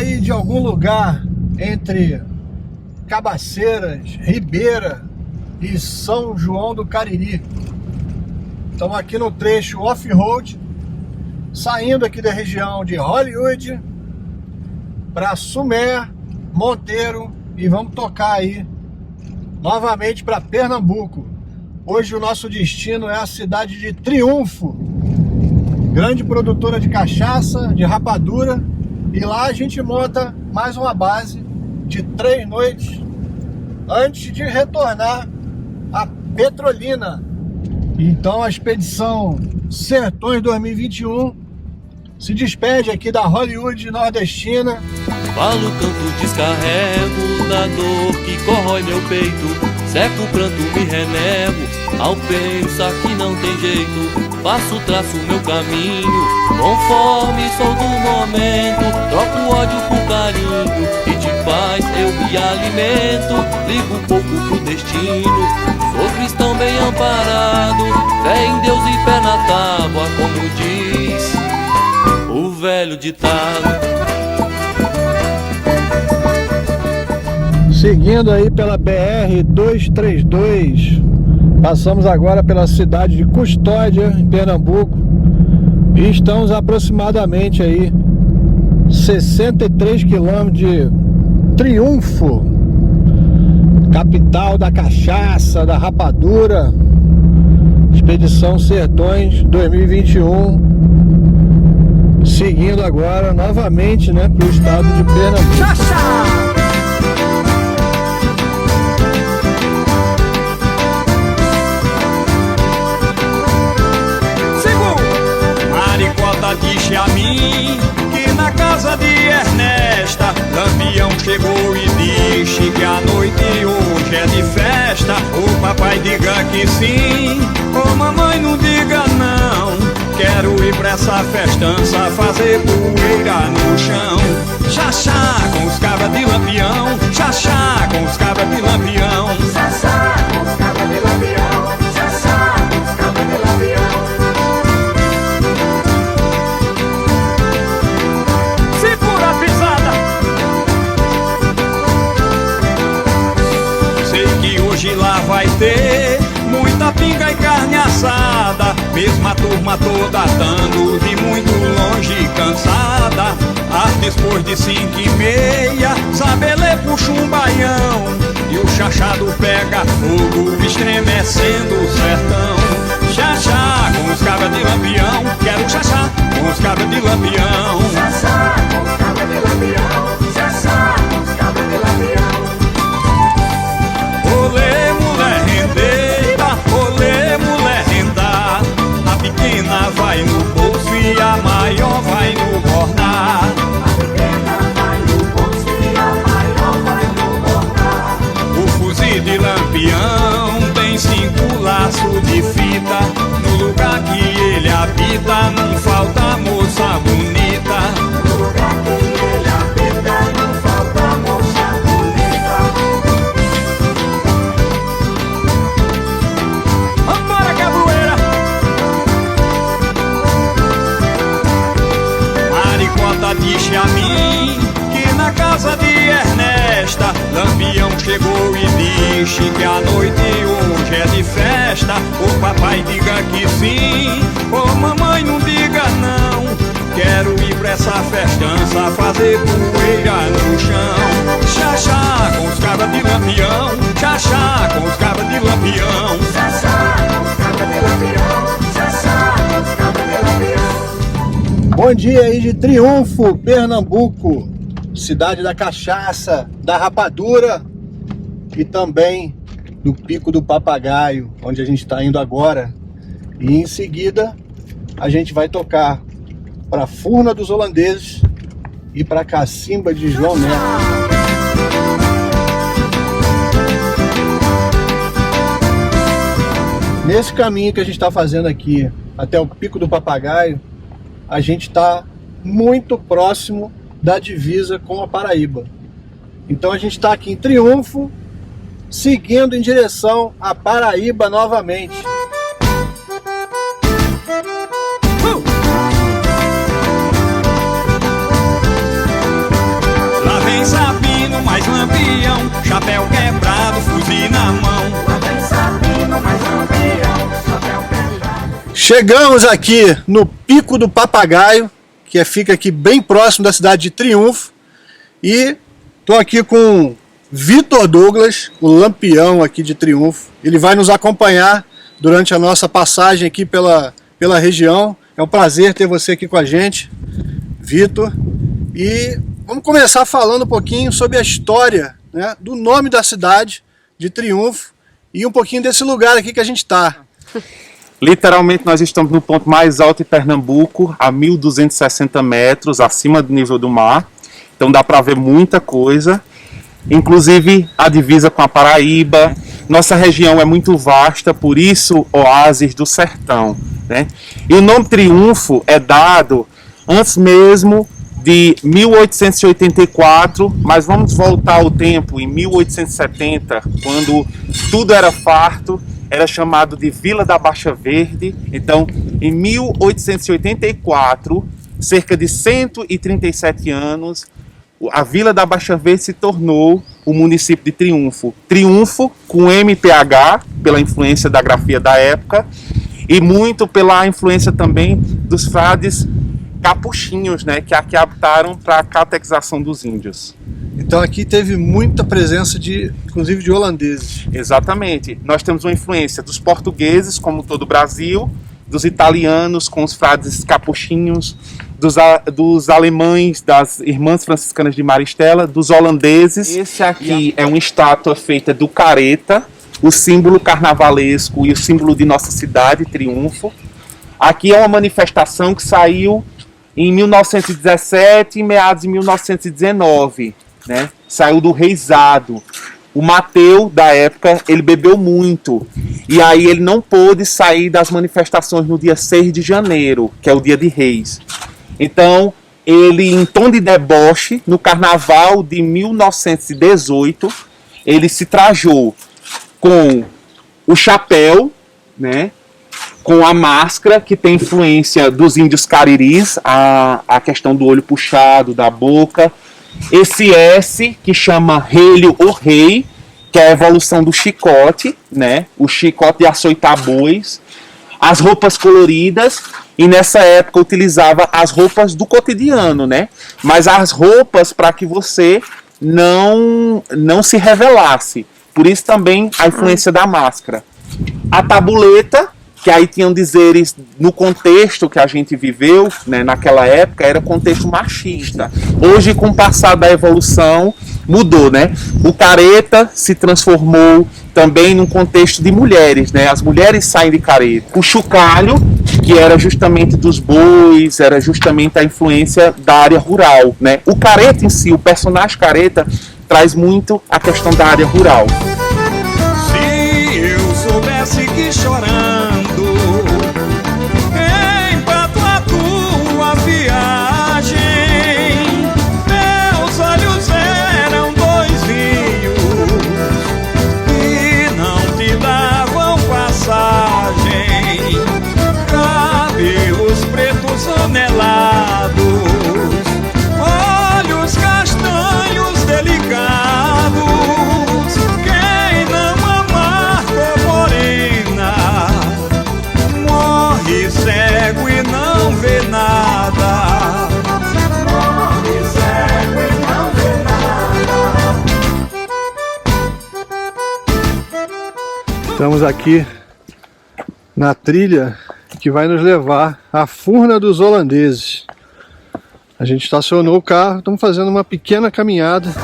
aí de algum lugar entre Cabaceiras, Ribeira e São João do Cariri. Estamos aqui no trecho off-road, saindo aqui da região de Hollywood para Sumé, Monteiro, e vamos tocar aí novamente para Pernambuco. Hoje o nosso destino é a cidade de Triunfo, grande produtora de cachaça, de rapadura, e lá a gente monta mais uma base de 3 noites antes de retornar a Petrolina. Então a expedição Sertões 2021 se despede aqui da Hollywood nordestina. Falo, canto, descarrego da dor que corrói meu peito. Seco o pranto, me renego ao pensar que não tem jeito. Faço, traço meu caminho, conforme sou do momento. Troco o ódio por carinho e de paz eu me alimento. Ligo um pouco pro destino, sou cristão bem amparado. Fé em Deus e pé na tábua, como diz o velho ditado. Seguindo aí pela BR-232, passamos agora pela cidade de Custódia, em Pernambuco, e estamos aproximadamente aí 63 quilômetros de Triunfo, capital da cachaça, da rapadura. Expedição Sertões 2021, seguindo agora novamente, né, para o estado de Pernambuco. Chacha! Disse a mim que na casa de Ernesta Lampião chegou e disse que a noite hoje é de festa. O papai diga que sim, ô mamãe não diga não. Quero ir pra essa festança, fazer poeira no chão. Xaxá com os cabras de Lampião, xaxá com os cabras de Lampião, xaxá com os cabras de Lampião, xaxá com os cabras de Lampião. Hoje lá vai ter muita pinga e carne assada, mesmo a turma toda dando de muito longe cansada. Depois de 5h30, Zabelê puxa um baião e o chachado pega fogo, estremecendo o sertão. Xaxá com os cabras de Lampião, quero xaxá com os cabras de Lampião, xaxá com os cabras de Lampião, xaxá com os cabras de Lampião. Olê, mulher rendeira, olê, mulher renda. A pequena vai no bolso e a maior vai no bordar. A pequena vai no bolso e a maior vai no bordar. O fuzil de Lampião tem 5 laços de fita. No lugar que ele habita não falta moça bonita. No lugar que ele habita não falta moça bonita. Vambora, cabroeira! Maricota disse a mim que na casa de Ernesta Lampião chegou e disse que a noite hoje é de festa. O papai diga que sim, ô mamãe não diga não. Quero ir pra essa festança, fazer poeira no chão. Xaxá com os cabras de Lampião, xaxá com os cabras de Lampião, xaxá com os cabras de Lampião, xaxá com os cabras de Lampião. Bom dia aí de Triunfo, Pernambuco, cidade da cachaça, da rapadura e também do Pico do Papagaio, onde a gente está indo agora. E em seguida a gente vai tocar para Furna dos Holandeses e para Cacimba de João Neto. Nesse caminho que a gente está fazendo aqui até o Pico do Papagaio, a gente está muito próximo da divisa com a Paraíba. Então a gente está aqui em Triunfo, seguindo em direção à Paraíba novamente. lampião, chapéu quebrado, fuzil na mão. Lá vem Sabino, mais lampião, chapéu quebrado. Chegamos aqui no Pico do Papagaio, que fica aqui bem próximo da cidade de Triunfo. E estou aqui com Vitor Douglas, o lampião aqui de Triunfo. Ele vai nos acompanhar durante a nossa passagem aqui pela região. É um prazer ter você aqui com a gente, Vitor. E vamos começar falando um pouquinho sobre a história, né, do nome da cidade de Triunfo e um pouquinho desse lugar aqui que a gente está. Literalmente nós estamos no ponto mais alto de Pernambuco, a 1.260 metros acima do nível do mar. Então dá para ver muita coisa, inclusive a divisa com a Paraíba. Nossa região é muito vasta, por isso oásis do sertão, né? E o nome Triunfo é dado antes mesmo de 1884, mas vamos voltar ao tempo, em 1870, quando tudo era farto, era chamado de Vila da Baixa Verde. Então, em 1884, cerca de 137 anos, a Vila da Baixa Verde se tornou o município de Triunfo. Triunfo com MPH, pela influência da grafia da época, e muito pela influência também dos frades capuchinhos, né, que aqui habitaram para a catequização dos índios. Então aqui teve muita presença inclusive de holandeses. Exatamente. Nós temos uma influência dos portugueses, como todo o Brasil, dos italianos com os frades capuchinhos, dos alemães, das irmãs franciscanas de Maristela, dos holandeses. Esse aqui é uma estátua feita do careta, o símbolo carnavalesco e o símbolo de nossa cidade, Triunfo. Aqui é uma manifestação que saiu em 1917 e meados de 1919, né? Saiu do Reisado. O Mateu, da época, ele bebeu muito. E aí ele não pôde sair das manifestações no dia 6 de janeiro, que é o dia de Reis. Então, ele, em tom de deboche, no carnaval de 1918, ele se trajou com o chapéu, né? Com a máscara, que tem influência dos índios cariris, a questão do olho puxado, da boca. Esse S, que chama relho ou rei, que é a evolução do chicote, né? O chicote de açoitar bois. As roupas coloridas, e nessa época utilizava as roupas do cotidiano, né? Mas as roupas para que você não se revelasse. Por isso também a influência da máscara. A tabuleta, que aí tinham dizeres no contexto que a gente viveu, né, naquela época, era contexto machista. Hoje, com o passar da evolução, mudou, né? O careta se transformou também num contexto de mulheres, né? As mulheres saem de careta. O chocalho, que era justamente dos bois, era justamente a influência da área rural, né? O careta em si, o personagem careta, traz muito a questão da área rural. Se eu soubesse que chorando olhos castanhos delicados, quem não amar cor morena morre cego e não vê nada. Morre cego e não vê nada. Estamos aqui na trilha que vai nos levar à Furna dos Holandeses. A gente estacionou o carro, estamos fazendo uma pequena caminhada.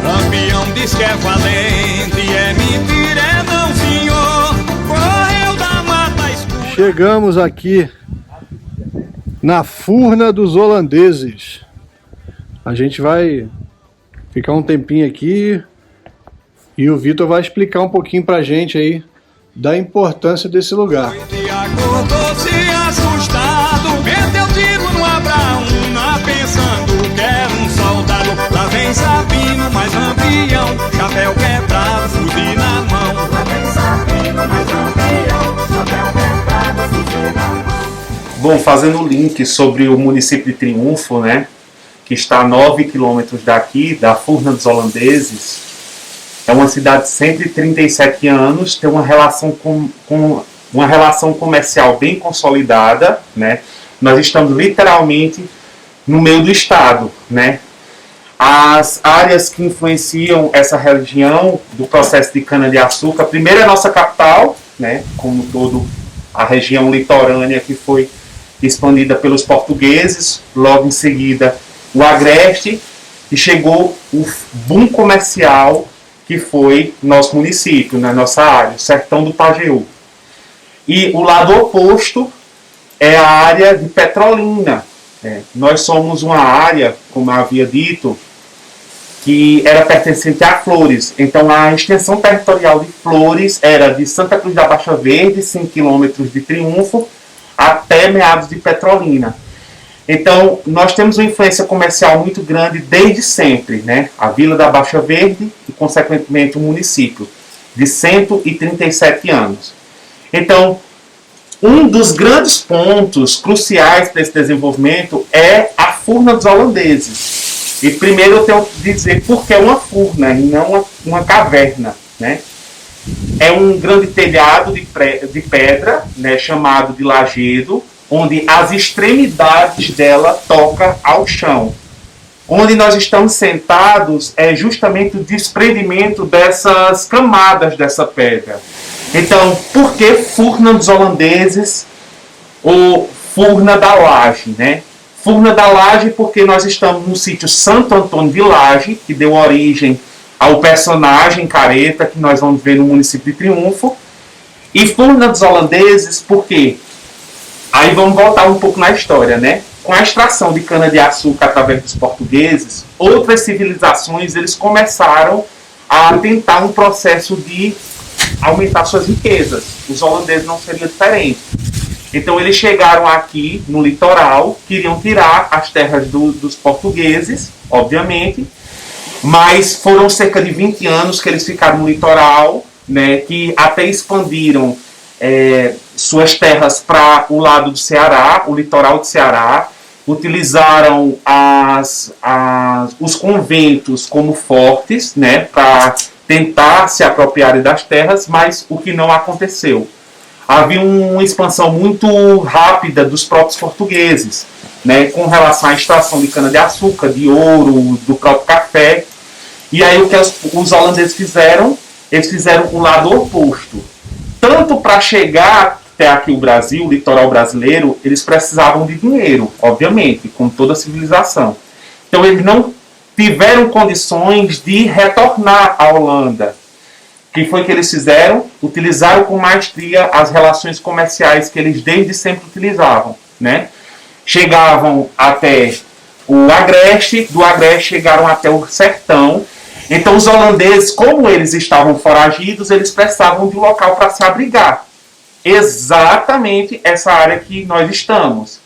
Lampião diz que é valente, é mentira, é não, senhor. Correu da mata escura. Chegamos aqui na Furna dos Holandeses. A gente vai ficar um tempinho aqui e o Vitor vai explicar um pouquinho pra gente aí da importância desse lugar. Acordou-se assustado, meteu tiro no Abraúna, pensando que era um soldado. Lá vem Sabino, mais lampião, chapéu quebrado, fuzil na mão. Lá vem Sabino, mais lampião, chapéu quebrado, fuzil na mão. Bom, fazendo o link sobre o município de Triunfo, né? que está a 9 quilômetros daqui, da Furna dos Holandeses, é uma cidade de 137 anos, tem uma relação uma relação comercial bem consolidada, né? Nós estamos literalmente no meio do estado, né? As áreas que influenciam essa região do processo de cana-de-açúcar, primeiro é a nossa capital, né? Como todo a região litorânea que foi expandida pelos portugueses, logo em seguida o Agreste, e chegou o boom comercial que foi nosso município, na nossa área, o Sertão do Pajeú. E o lado oposto é a área de Petrolina. Nós somos uma área, como eu havia dito, que era pertencente a Flores. Então a extensão territorial de Flores era de Santa Cruz da Baixa Verde, 5 quilômetros de Triunfo, até meados de Petrolina. Então nós temos uma influência comercial muito grande desde sempre, né? A Vila da Baixa Verde e, consequentemente, o município, de 137 anos. Então, um dos grandes pontos cruciais para esse desenvolvimento é a Furna dos Holandeses. E primeiro eu tenho que dizer por que é uma furna e não uma caverna, né? É um grande telhado de pedra, né, chamado de lajedo, onde as extremidades dela tocam ao chão. Onde nós estamos sentados é justamente o desprendimento dessas camadas dessa pedra. Então, por que Furna dos Holandeses ou Furna da Laje, né? Furna da Laje porque nós estamos no sítio Santo Antônio de Laje, que deu origem ao personagem Careta, que nós vamos ver no município de Triunfo. E Furna dos Holandeses porque, aí vamos voltar um pouco na história, né? Com a extração de cana-de-açúcar através dos portugueses, outras civilizações eles começaram a tentar um processo de aumentar suas riquezas. Os holandeses não seriam diferentes. Então eles chegaram aqui no litoral, queriam tirar as terras dos portugueses, obviamente, mas foram cerca de 20 anos que eles ficaram no litoral, né, que até expandiram suas terras para o lado do Ceará, o litoral do Ceará, utilizaram os conventos como fortes, né, para tentar se apropriarem das terras, mas o que não aconteceu. Havia uma expansão muito rápida dos próprios portugueses, né, com relação à extração de cana-de-açúcar, de ouro, do próprio café. E aí o que os holandeses fizeram? Eles fizeram o lado oposto. Tanto para chegar até aqui o Brasil, o litoral brasileiro, eles precisavam de dinheiro, obviamente, como toda civilização. Então eles não tiveram condições de retornar à Holanda. O que foi que eles fizeram? Utilizaram com maestria as relações comerciais que eles desde sempre utilizavam, né? Chegavam até o Agreste, do Agreste chegaram até o Sertão. Então os holandeses, como eles estavam foragidos, eles precisavam de um local para se abrigar. Exatamente essa área que nós estamos.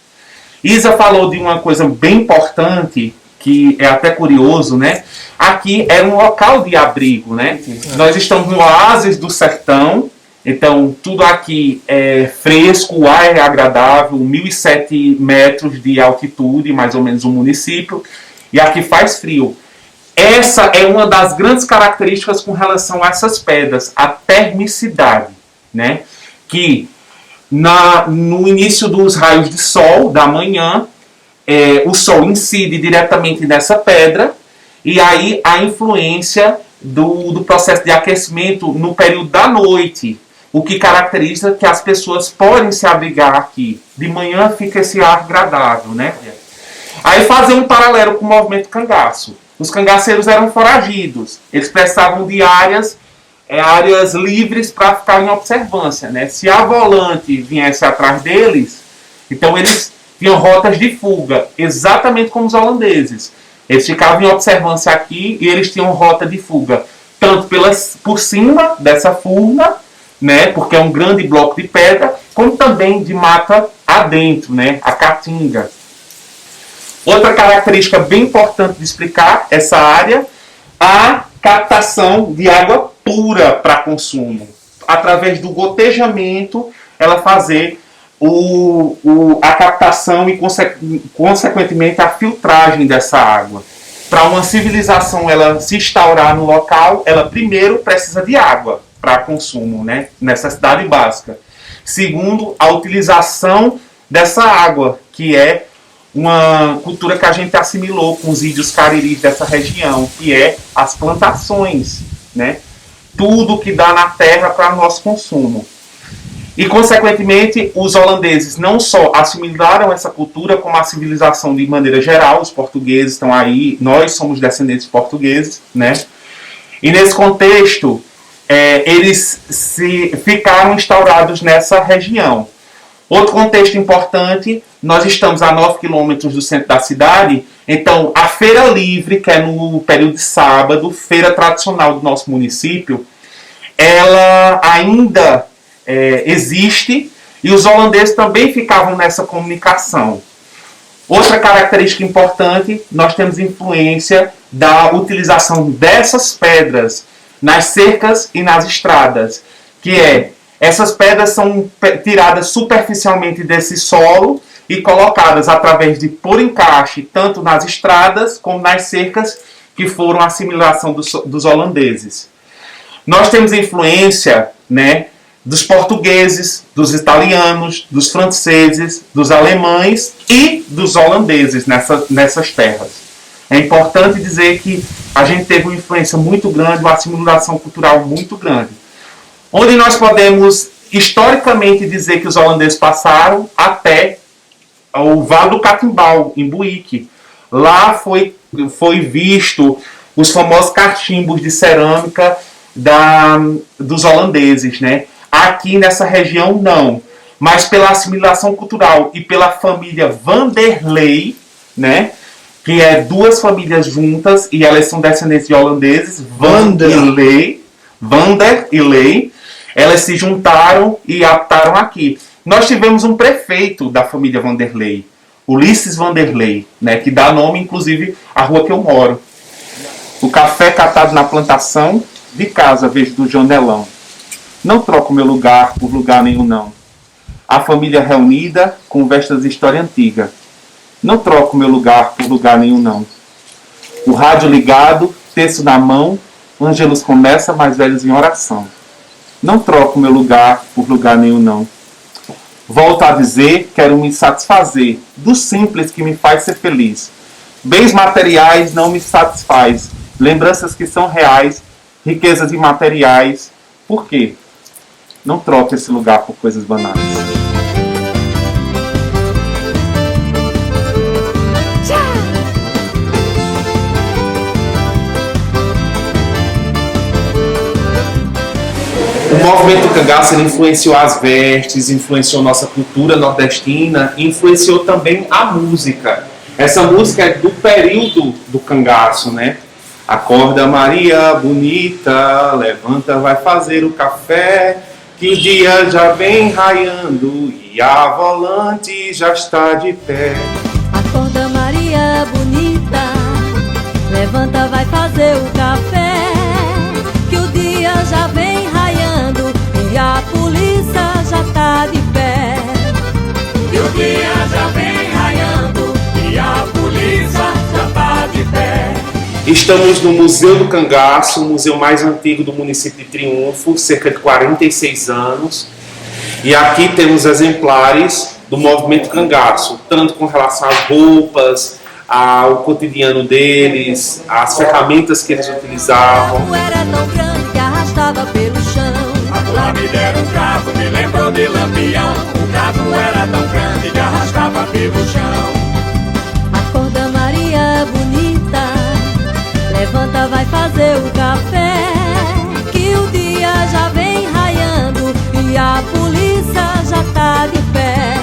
Isa falou de uma coisa bem importante, que é até curioso, né? Aqui é um local de abrigo, né? Nós estamos no oásis do sertão, então tudo aqui é fresco, o ar é agradável, 1.007 metros de altitude, mais ou menos o município, e aqui faz frio. Essa é uma das grandes características com relação a essas pedras, a termicidade, né? Que no início dos raios de sol da manhã, o sol incide diretamente nessa pedra, e aí a influência do processo de aquecimento no período da noite, o que caracteriza que as pessoas podem se abrigar aqui. De manhã fica esse ar agradável, né? Aí fazer um paralelo com o movimento cangaço. Os cangaceiros eram foragidos, eles precisavam de áreas livres para ficar em observância, né? Se a volante viesse atrás deles, então eles tinham rotas de fuga, exatamente como os holandeses. Eles ficavam em observância aqui e eles tinham rota de fuga, tanto por cima dessa furna, né? Porque é um grande bloco de pedra, como também de mata adentro, né? A caatinga. Outra característica bem importante de explicar essa área, a captação de água pura para consumo. Através do gotejamento, ela fazer a captação e, consequentemente, a filtragem dessa água. Para uma civilização ela se instaurar no local, ela primeiro precisa de água para consumo, né? Necessidade básica. Segundo, a utilização dessa água, que é uma cultura que a gente assimilou com os índios cariris dessa região, que é as plantações, né? Tudo que dá na terra para nosso consumo. E, consequentemente, os holandeses não só assimilaram essa cultura, como a civilização de maneira geral. Os portugueses estão aí, nós somos descendentes portugueses, né? E, nesse contexto, eles ficaram instaurados nessa região. Outro contexto importante, nós estamos a 9 quilômetros do centro da cidade, então a Feira Livre, que é no período de sábado, feira tradicional do nosso município, ela ainda existe, e os holandeses também ficavam nessa comunicação. Outra característica importante, nós temos influência da utilização dessas pedras nas cercas e nas estradas, que essas pedras são tiradas superficialmente desse solo e colocadas através de por encaixe, tanto nas estradas como nas cercas, que foram a assimilação dos holandeses. Nós temos influência, né, dos portugueses, dos italianos, dos franceses, dos alemães e dos holandeses nessas terras. É importante dizer que a gente teve uma influência muito grande, uma assimilação cultural muito grande. Onde nós podemos, historicamente, dizer que os holandeses passaram até o Vale do Catimbau, em Buíque. Lá foi visto os famosos cachimbos de cerâmica dos holandeses, né? Aqui nessa região não, mas pela assimilação cultural e pela família Vanderlei, né? Que é duas famílias juntas e elas são descendentes de holandeses, Vander e Lei, elas se juntaram e adaptaram aqui. Nós tivemos um prefeito da família Vanderlei, Ulisses Vanderlei, né? Que dá nome, inclusive, à rua que eu moro. O café catado na plantação de casa, vejo do janelão. Não troco meu lugar por lugar nenhum, não. A família reunida com vestas de história antiga. Não troco meu lugar por lugar nenhum, não. O rádio ligado, terço na mão, Ângelus começa, mais velhos em oração. Não troco meu lugar por lugar nenhum, não. Volto a dizer, quero me satisfazer do simples que me faz ser feliz. Bens materiais não me satisfaz. Lembranças que são reais, riquezas imateriais. Por quê? Não troque esse lugar por coisas banais. O movimento cangaço influenciou as vestes, influenciou nossa cultura nordestina, influenciou também a música. Essa música é do período do cangaço, né? Acorda Maria bonita, levanta, vai fazer o café, que o dia já vem raiando e a volante já está de pé. Acorda Maria bonita, levanta, vai fazer o café, que o dia já vem raiando e a polícia já está de pé. Que o dia já vem raiando e a polícia já está de pé. Estamos no Museu do Cangaço, o museu mais antigo do município de Triunfo, cerca de 46 anos. E aqui temos exemplares do movimento cangaço, tanto com relação às roupas, ao cotidiano deles, às ferramentas que eles utilizavam. O era tão grande que arrastava pelo chão. Lá me deram um cravo, me lembrou de Lampião. O cravo era tão grande que arrastava pelo chão. Acorda Maria bonita, levanta, vai fazer o café, que o dia já vem raiando e a polícia já tá de pé.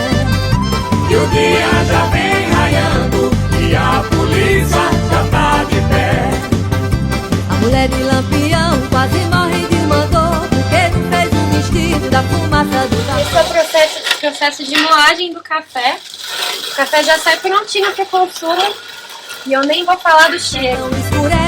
Que o dia já vem raiando e a polícia já tá de pé. A mulher de Lampião quase morre de uma dor, porque não fez o vestido da fumaça do vapor. Esse é o processo de moagem do café. O café já sai prontinho para consumo e eu nem vou falar do cheiro. Não escurece